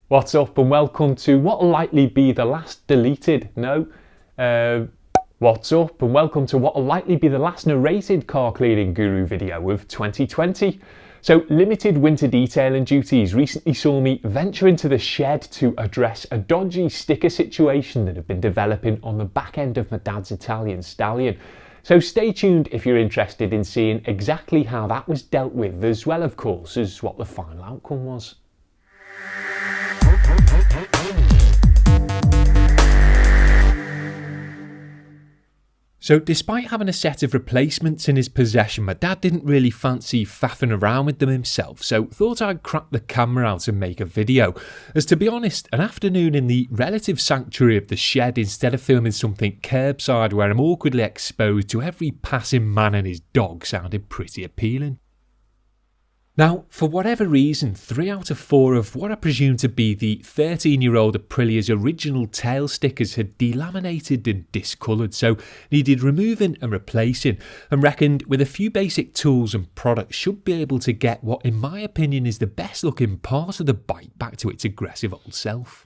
What's up and welcome to what will likely be the last deleted, what's up and welcome to what will likely be the last narrated car cleaning guru video of 2020. So limited winter detailing duties recently saw me venture into the shed to address a dodgy sticker situation that had been developing on the back end of my dad's Italian Stallion. So stay tuned if you're interested in seeing exactly how that was dealt with, as well of course as what the final outcome was. So despite having a set of replacements in his possession, my dad didn't really fancy faffing around with them himself, so thought I'd crack the camera out and make a video. As to be honest, an afternoon in the relative sanctuary of the shed instead of filming something curbside where I'm awkwardly exposed to every passing man and his dog sounded pretty appealing. Now, for whatever reason, 3 out of 4 of what I presume to be the 13-year-old Aprilia's original tail stickers had delaminated and discoloured, so needed removing and replacing, and reckoned with a few basic tools and products should be able to get what in my opinion is the best looking part of the bike back to its aggressive old self.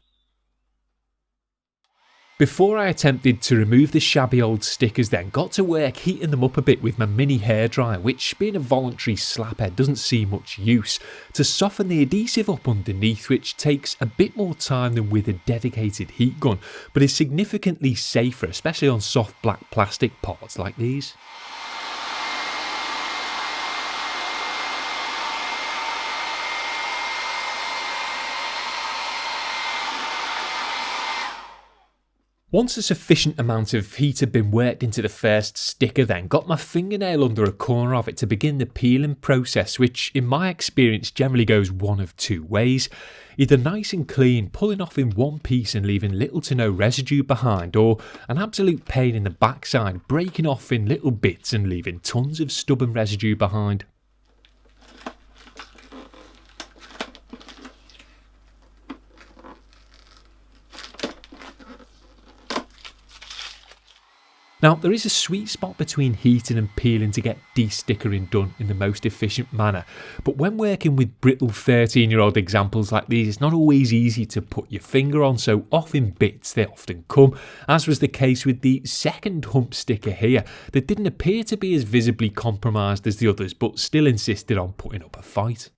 Before I attempted to remove the shabby old stickers then, got to work heating them up a bit with my mini hairdryer, which being a voluntary slaphead doesn't see much use, to soften the adhesive up underneath, which takes a bit more time than with a dedicated heat gun, but is significantly safer, especially on soft black plastic parts like these. Once a sufficient amount of heat had been worked into the first sticker then, got my fingernail under a corner of it to begin the peeling process, which in my experience generally goes one of 2 ways. Either nice and clean, pulling off in one piece and leaving little to no residue behind, or an absolute pain in the backside, breaking off in little bits and leaving tons of stubborn residue behind. Now, there is a sweet spot between heating and peeling to get de-stickering done in the most efficient manner, but when working with brittle 13-year-old examples like these, it's not always easy to put your finger on, so off in bits they often come, as was the case with the second hump sticker here, that didn't appear to be as visibly compromised as the others, but still insisted on putting up a fight.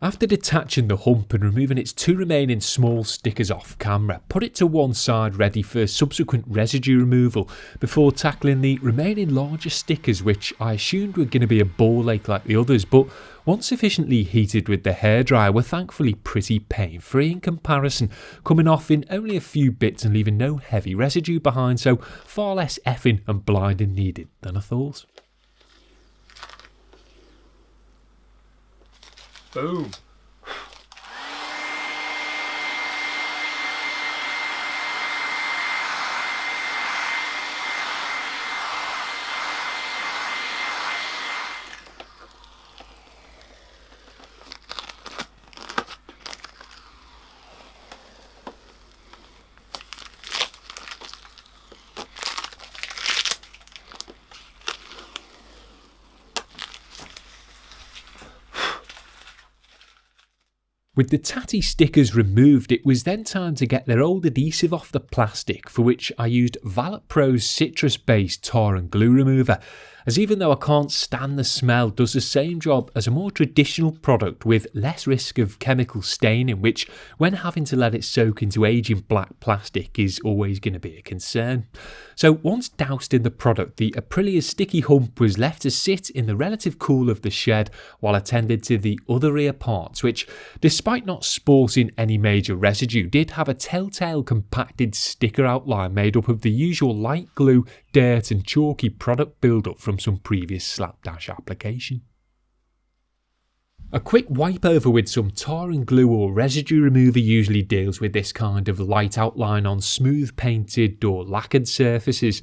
After detaching the hump and removing its 2 remaining small stickers off camera, put it to one side ready for subsequent residue removal before tackling the remaining larger stickers, which I assumed were going to be a ball ache like the others, but once sufficiently heated with the hairdryer were thankfully pretty pain-free in comparison, coming off in only a few bits and leaving no heavy residue behind, so far less effing and blinding needed than I thought. Boom. With the tatty stickers removed, it was then time to get their old adhesive off the plastic, for which I used Valet Pro's citrus-based tar and glue remover, as even though I can't stand the smell, does the same job as a more traditional product with less risk of chemical staining, which when having to let it soak into aging black plastic is always going to be a concern. So once doused in the product, the Aprilia's sticky hump was left to sit in the relative cool of the shed while I tended to the other rear parts, which, despite not sporting any major residue, did have a telltale compacted sticker outline made up of the usual light glue, dirt and chalky product build-up from some previous slapdash application. A quick wipe over with some tar and glue or residue remover usually deals with this kind of light outline on smooth painted or lacquered surfaces,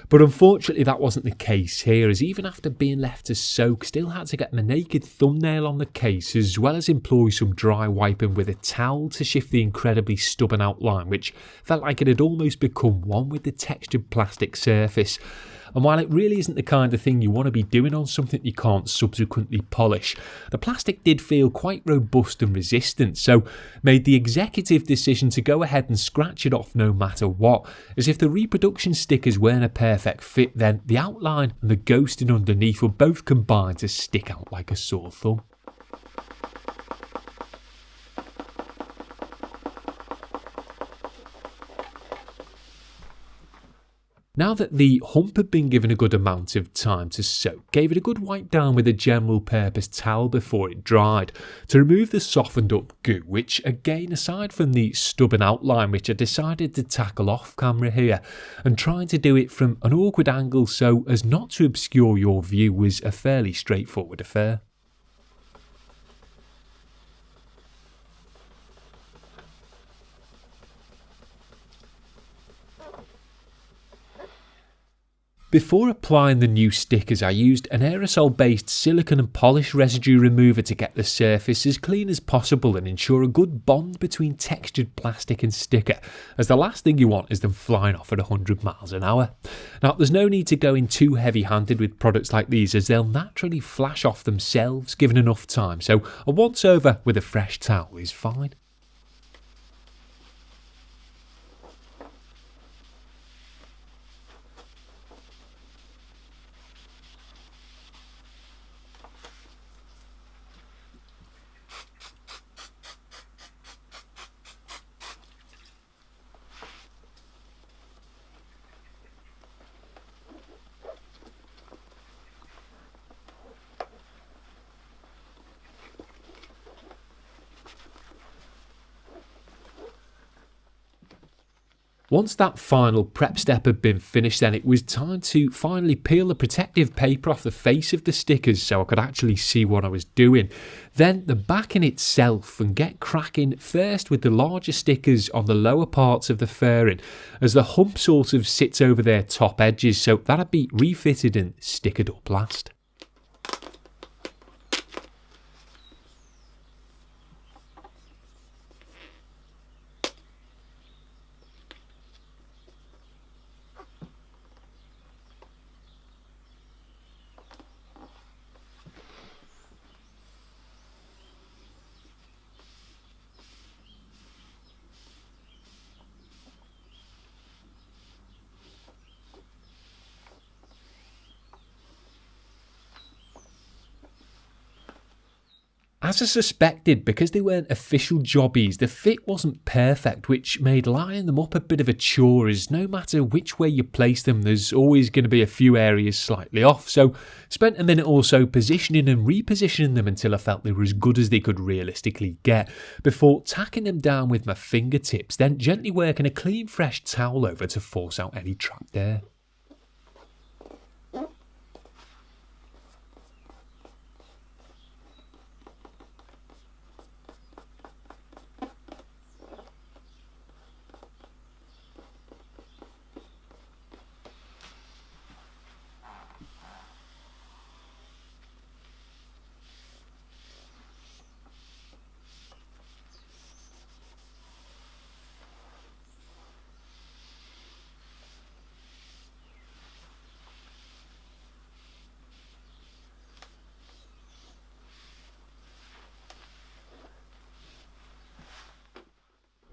but unfortunately that wasn't the case here, as even after being left to soak, still had to get my naked thumbnail on the case, as well as employ some dry wiping with a towel to shift the incredibly stubborn outline, which felt like it had almost become one with the textured plastic surface. and while it really isn't the kind of thing you want to be doing on something you can't subsequently polish, the plastic did feel quite robust and resistant, so made the executive decision to go ahead and scratch it off no matter what, as if the reproduction stickers weren't a perfect fit, then the outline and the ghosting underneath were both combined to stick out like a sore thumb. Now that the hump had been given a good amount of time to soak, gave it a good wipe down with a general purpose towel before it dried to remove the softened up goo, which again, aside from the stubborn outline, which I decided to tackle off camera here, and trying to do it from an awkward angle so as not to obscure your view, was a fairly straightforward affair. Before applying the new stickers, I used an aerosol-based silicone and polish residue remover to get the surface as clean as possible and ensure a good bond between textured plastic and sticker, as the last thing you want is them flying off at 100 miles an hour. Now, there's no need to go in too heavy-handed with products like these, as they'll naturally flash off themselves given enough time, so a once-over with a fresh towel is fine. Once that final prep step had been finished, then it was time to finally peel the protective paper off the face of the stickers so I could actually see what I was doing. Then the backing itself, and get cracking first with the larger stickers on the lower parts of the fairing, as the hump sort of sits over their top edges, so that'd be refitted and stickered up last. As I suspected, because they weren't official jobbies, the fit wasn't perfect, which made lining them up a bit of a chore, as no matter which way you place them, there's always going to be a few areas slightly off. So spent a minute or so positioning and repositioning them until I felt they were as good as they could realistically get, before tacking them down with my fingertips, then gently working a clean fresh towel over to force out any trapped air.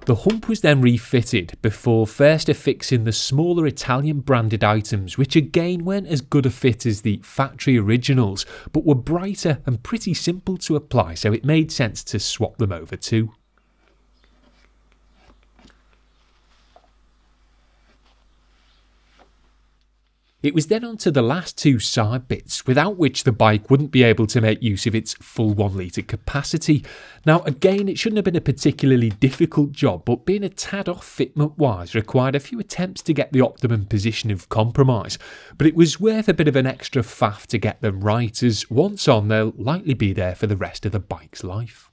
The hump was then refitted before first affixing the smaller Italian branded items, which again weren't as good a fit as the factory originals, but were brighter and pretty simple to apply, so it made sense to swap them over too. It was then on to the last two side bits, without which the bike wouldn't be able to make use of its full 1 litre capacity. Now again, it shouldn't have been a particularly difficult job, but being a tad off fitment wise required a few attempts to get the optimum position of compromise. But it was worth a bit of an extra faff to get them right, as once on they'll likely be there for the rest of the bike's life.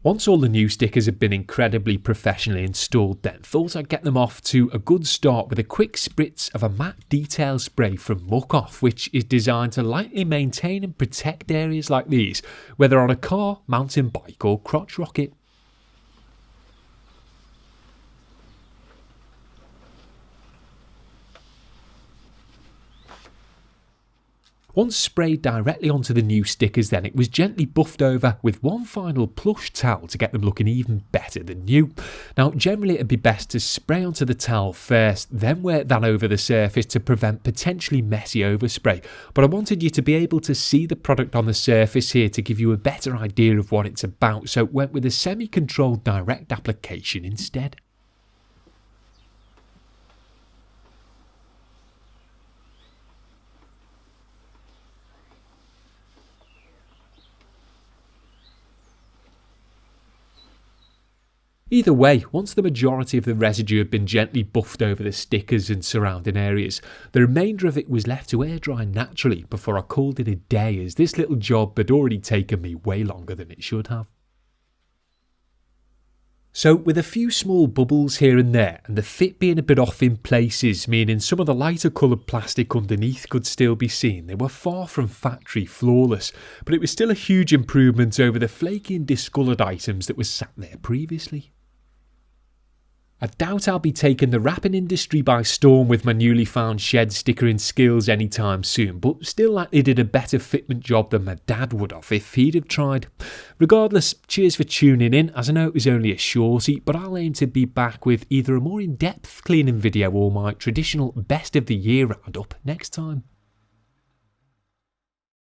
Once all the new stickers had been incredibly professionally installed then, thought I'd get them off to a good start with a quick spritz of a matte detail spray from Muc-Off, which is designed to lightly maintain and protect areas like these, whether on a car, mountain bike or crotch rocket. Once sprayed directly onto the new stickers then, it was gently buffed over with one final plush towel to get them looking even better than new. Now generally it'd be best to spray onto the towel first, then work that over the surface to prevent potentially messy overspray, but I wanted you to be able to see the product on the surface here to give you a better idea of what it's about, so went with a semi-controlled direct application instead. Either way, once the majority of the residue had been gently buffed over the stickers and surrounding areas, the remainder of it was left to air dry naturally before I called it a day, as this little job had already taken me way longer than it should have. So with a few small bubbles here and there, and the fit being a bit off in places, meaning some of the lighter coloured plastic underneath could still be seen, they were far from factory flawless, but it was still a huge improvement over the flaky and discoloured items that were sat there previously. I doubt I'll be taking the wrapping industry by storm with my newly found shed stickering skills anytime soon, but still likely did a better fitment job than my dad would have if he'd have tried. Regardless, cheers for tuning in, as I know it was only a shorty, but I'll aim to be back with either a more in-depth cleaning video or my traditional best of the year roundup next time.